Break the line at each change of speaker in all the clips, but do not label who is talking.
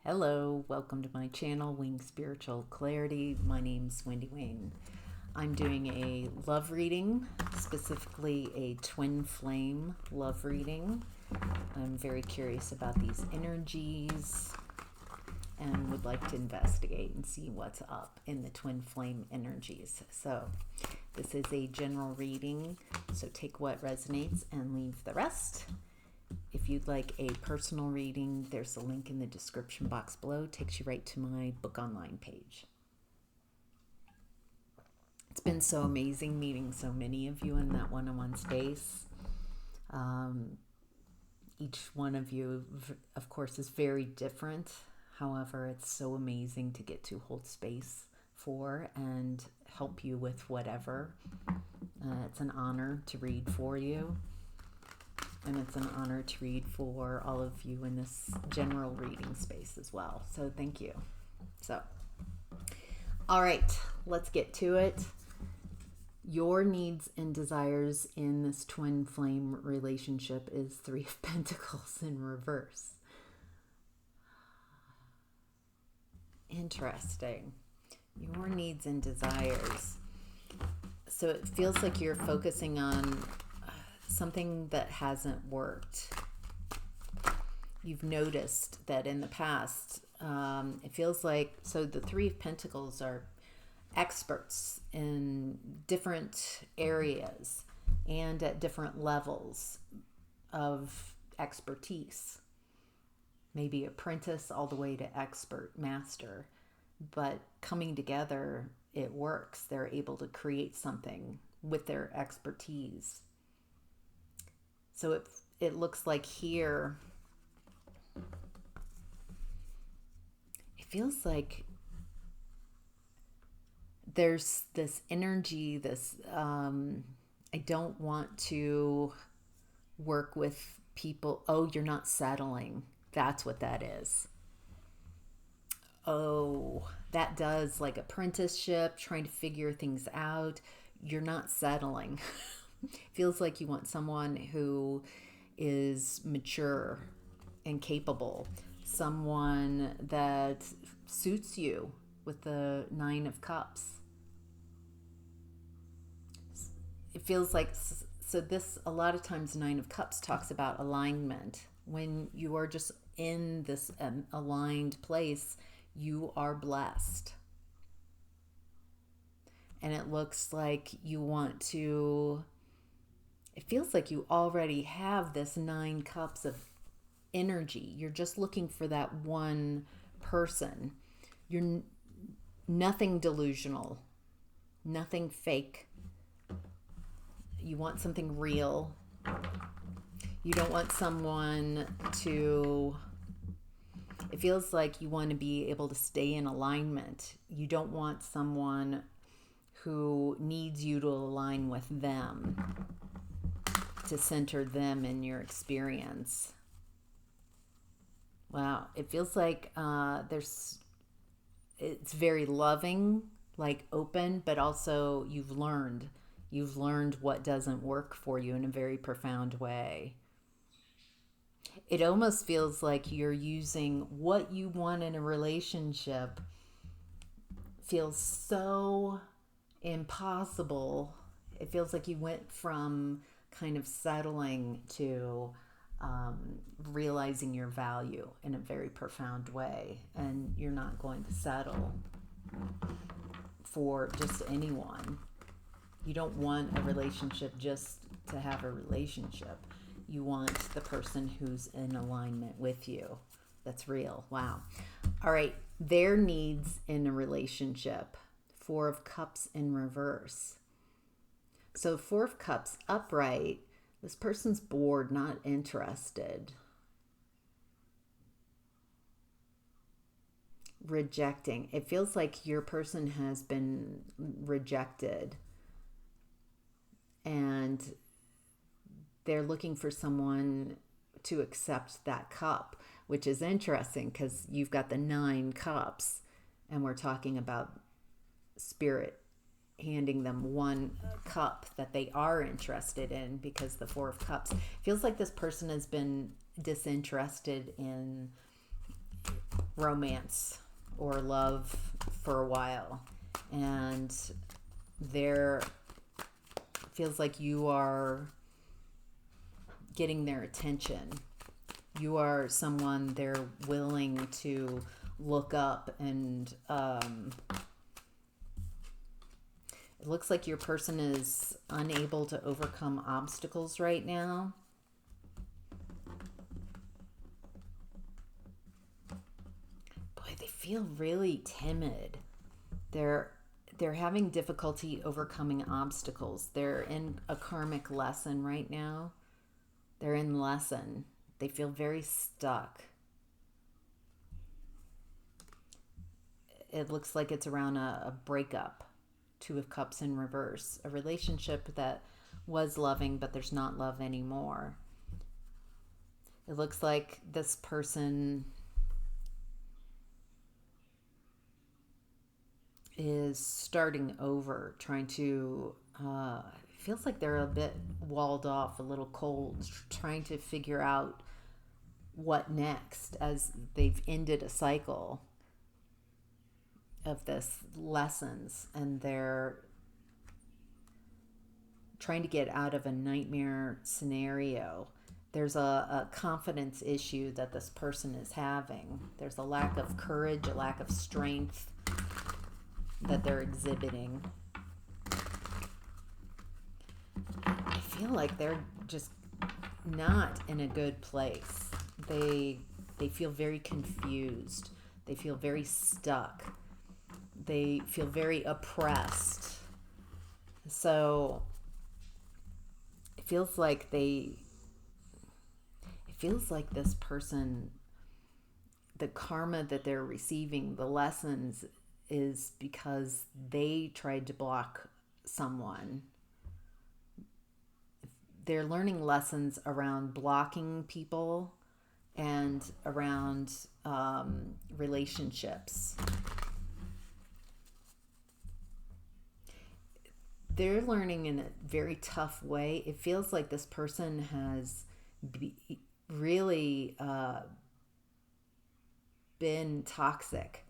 Hello, welcome to my channel, Wing Spiritual Clarity. My name's Wendy Wayne. I'm doing a love reading, specifically a twin flame love reading. I'm very curious about these energies and would like to investigate and see what's up in the twin flame energies. So this is a general reading, so take what resonates and leave the rest. If you'd like a personal reading, there's a link in the description box below. It takes you right to my book online page. It's been so amazing meeting so many of you in that one-on-one space. Each one of you, of course, is very different. However, it's so amazing to get to hold space for and help you with whatever. It's an honor to read for you. And it's an honor to read for all of you in this general reading space as well. So thank you. So, all right, let's get to it. Your needs and desires in this twin flame relationship is Three of Pentacles in reverse. Interesting. Your needs and desires. So it feels like you're focusing on something that hasn't worked. You've noticed that in the past, it feels like, so the Three of Pentacles are experts in different areas and at different levels of expertise. Maybe apprentice all the way to expert, master. But coming together, it works. They're able to create something with their expertise. So it looks like here, it feels like there's this energy, this, I don't want to work with people. Oh, you're not settling. That's what that is. Oh, that does like apprenticeship, trying to figure things out. You're not settling. Feels like you want someone who is mature and capable, someone that suits you with the Nine of Cups. It feels like, so this, a lot of times Nine of Cups talks about alignment. When you are just in this aligned place, you are blessed. And it looks like you want to, it feels like you already have this 9 cups of energy. You're just looking for that one person. You're nothing delusional, nothing fake. You want something real. You don't want someone to, it feels like you want to be able to stay in alignment. You don't want someone who needs you to align with them, to center them in your experience. Wow, it feels like it's very loving, like open, but also you've learned what doesn't work for you in a very profound way. It almost feels like you're using what you want in a relationship feels so impossible. It feels like you went from kind of settling to realizing your value in a very profound way, and you're not going to settle for just anyone. You don't want a relationship just to have a relationship. You want the person who's in alignment with you. That's real. Wow. All right. Their needs in a relationship. 4 of Cups in reverse. So 4 of Cups upright. This person's bored, not interested. Rejecting. It feels like your person has been rejected. And they're looking for someone to accept that cup, which is interesting because you've got the 9 cups and we're talking about spirit handing them one cup that they are interested in, because the 4 of Cups feels like this person has been disinterested in romance or love for a while, and there feels like you are getting their attention. You are someone they're willing to look up, and it looks like your person is unable to overcome obstacles right now. Boy, they feel really timid. They're having difficulty overcoming obstacles. They're in a karmic lesson right now. They're in lesson. They feel very stuck. It looks like it's around a breakup. Two of Cups in reverse. A relationship that was loving, but there's not love anymore. It looks like this person is starting over, trying to, feels like they're a bit walled off, a little cold, trying to figure out what next as they've ended a cycle of this lessons, and they're trying to get out of a nightmare scenario. There's a confidence issue that this person is having. There's a lack of courage, a lack of strength that they're exhibiting. I feel like they're just not in a good place. They feel very confused. They feel very stuck. They feel very oppressed. So it feels like this person, the karma that they're receiving, the lessons, is because they tried to block someone. They're learning lessons around blocking people and around relationships. They're learning in a very tough way. It feels like this person has really been toxic,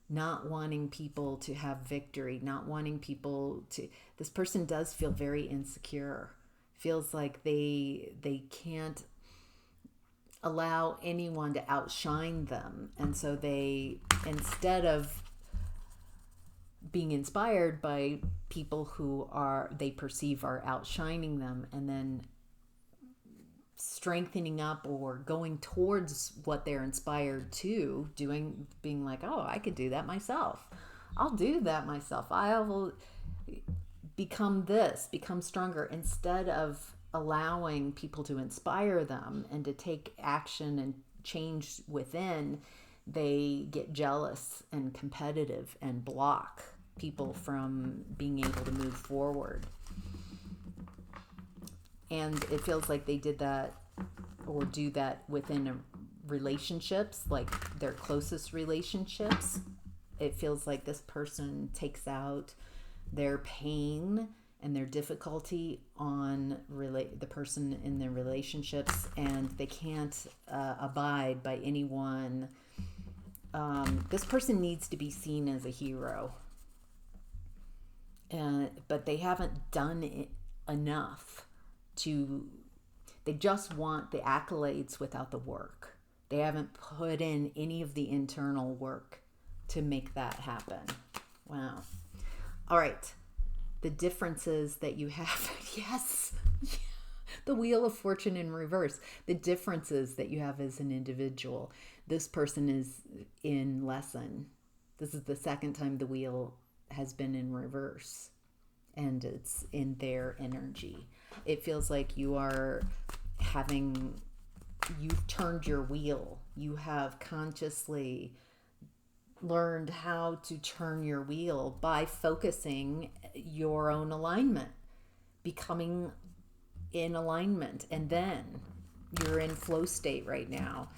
not wanting people to have victory, not wanting people to... This person does feel very insecure. Feels like they can't allow anyone to outshine them. And so they, instead of being inspired by people who they perceive are outshining them, and then strengthening up or going towards what they're inspired to doing, being like, oh, I could do that myself. I'll do that myself. I'll become stronger, instead of allowing people to inspire them and to take action and change within. They get jealous and competitive and block people from being able to move forward. And it feels like they did that or do that within relationships, like their closest relationships. It feels like this person takes out their pain and their difficulty on the person in their relationships, and they can't abide by anyone. This person needs to be seen as a hero, but they haven't done enough to... They just want the accolades without the work. They haven't put in any of the internal work to make that happen. Wow. All right. The differences that you have. Yes. The Wheel of Fortune in reverse. The differences that you have as an individual. This person is in lesson. This is the second time the wheel has been in reverse, and it's in their energy. It feels like you've turned your wheel. You have consciously learned how to turn your wheel by focusing your own alignment, becoming in alignment, and then you're in flow state right now.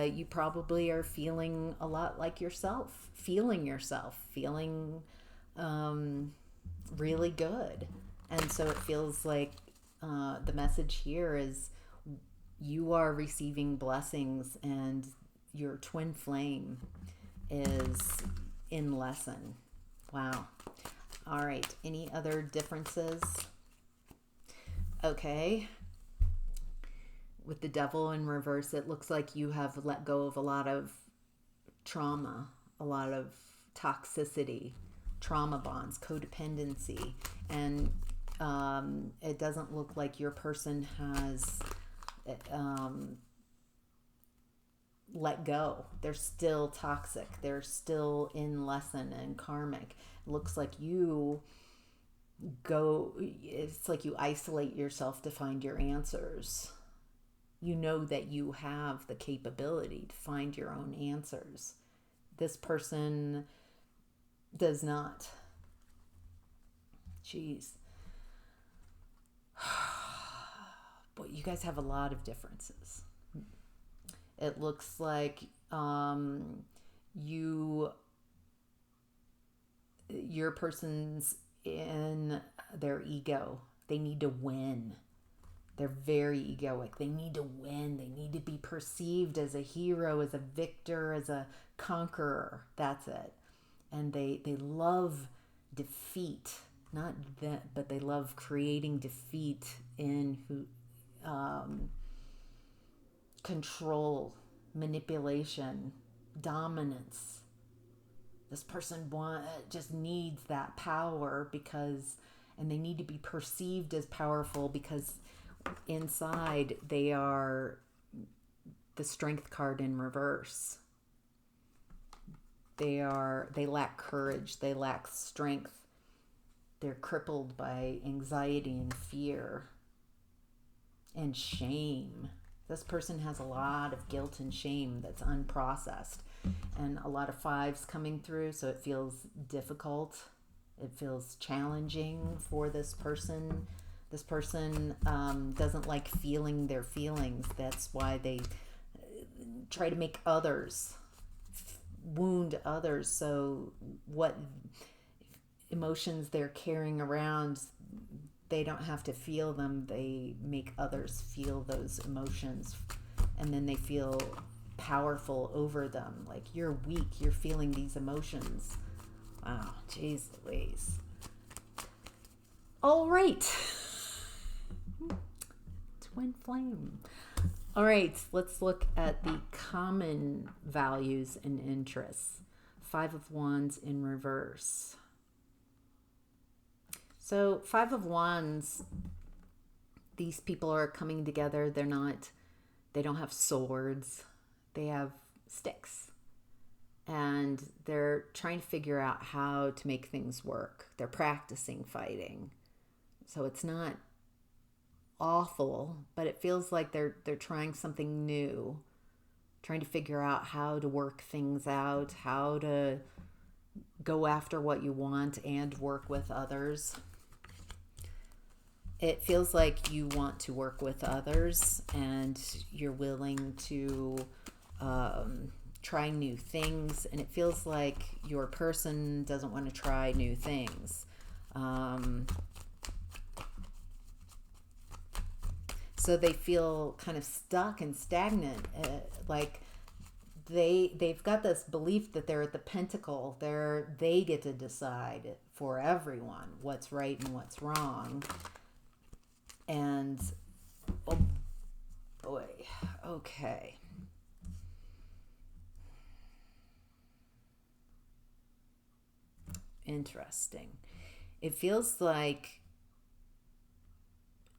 You probably are feeling a lot like yourself, feeling really good. And so it feels like the message here is you are receiving blessings, and your twin flame is in lesson. Wow. All right. Any other differences? Okay. With the Devil in reverse, it looks like you have let go of a lot of trauma, a lot of toxicity, trauma bonds, codependency, and it doesn't look like your person has let go. They're still toxic. They're still in lesson and karmic. It looks like it's like you isolate yourself to find your answers. You know that you have the capability to find your own answers. This person does not. Jeez. Boy, you guys have a lot of differences. It looks like your person's in their ego. They need to win. They're very egoic. They need to win. They need to be perceived as a hero, as a victor, as a conqueror. That's it. And they love defeat. Not that, but they love creating defeat in control, manipulation, dominance. This person just needs that power and they need to be perceived as powerful because inside they are the Strength card in reverse. They lack courage. They lack strength. They're crippled by anxiety and fear and shame. This person has a lot of guilt and shame that's unprocessed, and a lot of fives coming through, so it feels difficult. It feels challenging for this person. This person doesn't like feeling their feelings. That's why they try to make others, wound others. So what emotions they're carrying around, they don't have to feel them. They make others feel those emotions, and then they feel powerful over them. Like, you're weak, you're feeling these emotions. Wow, jeez Louise. All right. Twin flame. All right, let's look at the common values and interests. 5 of Wands in reverse. So 5 of Wands, these people are coming together. They don't have swords. They have sticks. And they're trying to figure out how to make things work. They're practicing fighting. So it's not awful, but it feels like they're trying something new, trying to figure out how to work things out, how to go after what you want and work with others. It feels like you want to work with others and you're willing to try new things, and it feels like your person doesn't want to try new things. So they feel kind of stuck and stagnant, like they've got this belief that they're at the Pentacle. They get to decide for everyone what's right and what's wrong. And oh boy, okay. Interesting. It feels like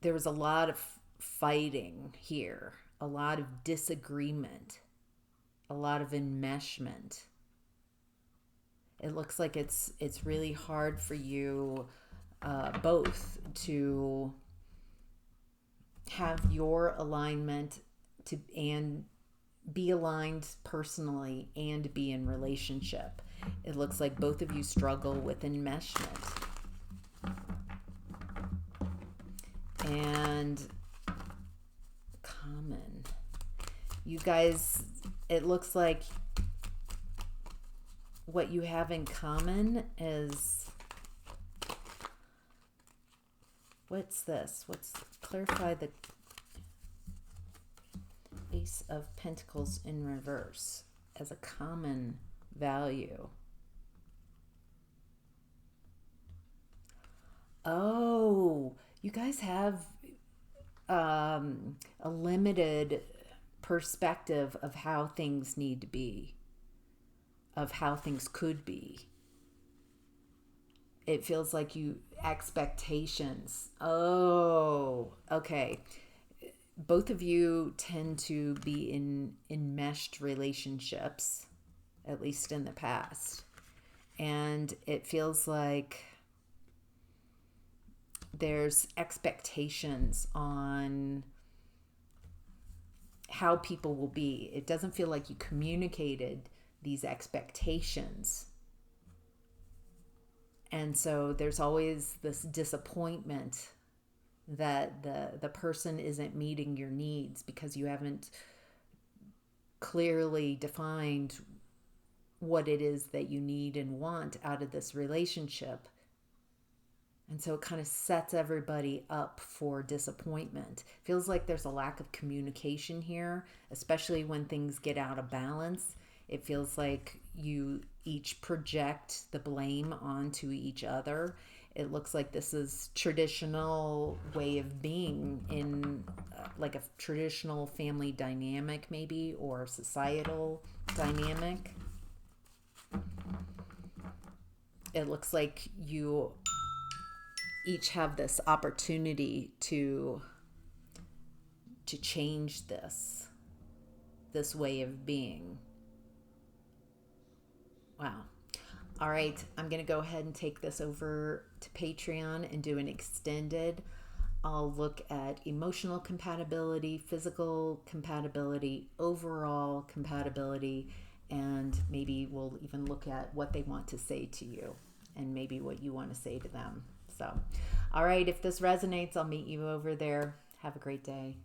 there was a lot of fighting here, a lot of disagreement, a lot of enmeshment. It looks like it's really hard for you both to have your alignment and be aligned personally and be in relationship. It looks like both of you struggle with enmeshment. And common. You guys, it looks like what you have in common is, what's this? Clarify the, Ace of Pentacles in reverse as a common value. Oh, you guys have a limited perspective of how things need to be, of how things could be. It feels like you expectations. Oh, okay. Both of you tend to be in enmeshed relationships, at least in the past. And it feels like there's expectations on how people will be. It doesn't feel like you communicated these expectations. And so there's always this disappointment that the person isn't meeting your needs because you haven't clearly defined what it is that you need and want out of this relationship. And so it kind of sets everybody up for disappointment. Feels like there's a lack of communication here, especially when things get out of balance. It feels like you each project the blame onto each other. It looks like this is traditional way of being in like a traditional family dynamic maybe, or societal dynamic. It looks like you each have this opportunity to change this way of being. Wow. All right, I'm going to go ahead and take this over to Patreon and do an extended. I'll look at emotional compatibility, physical compatibility, overall compatibility, and maybe we'll even look at what they want to say to you and maybe what you want to say to them. So, all right, if this resonates, I'll meet you over there. Have a great day.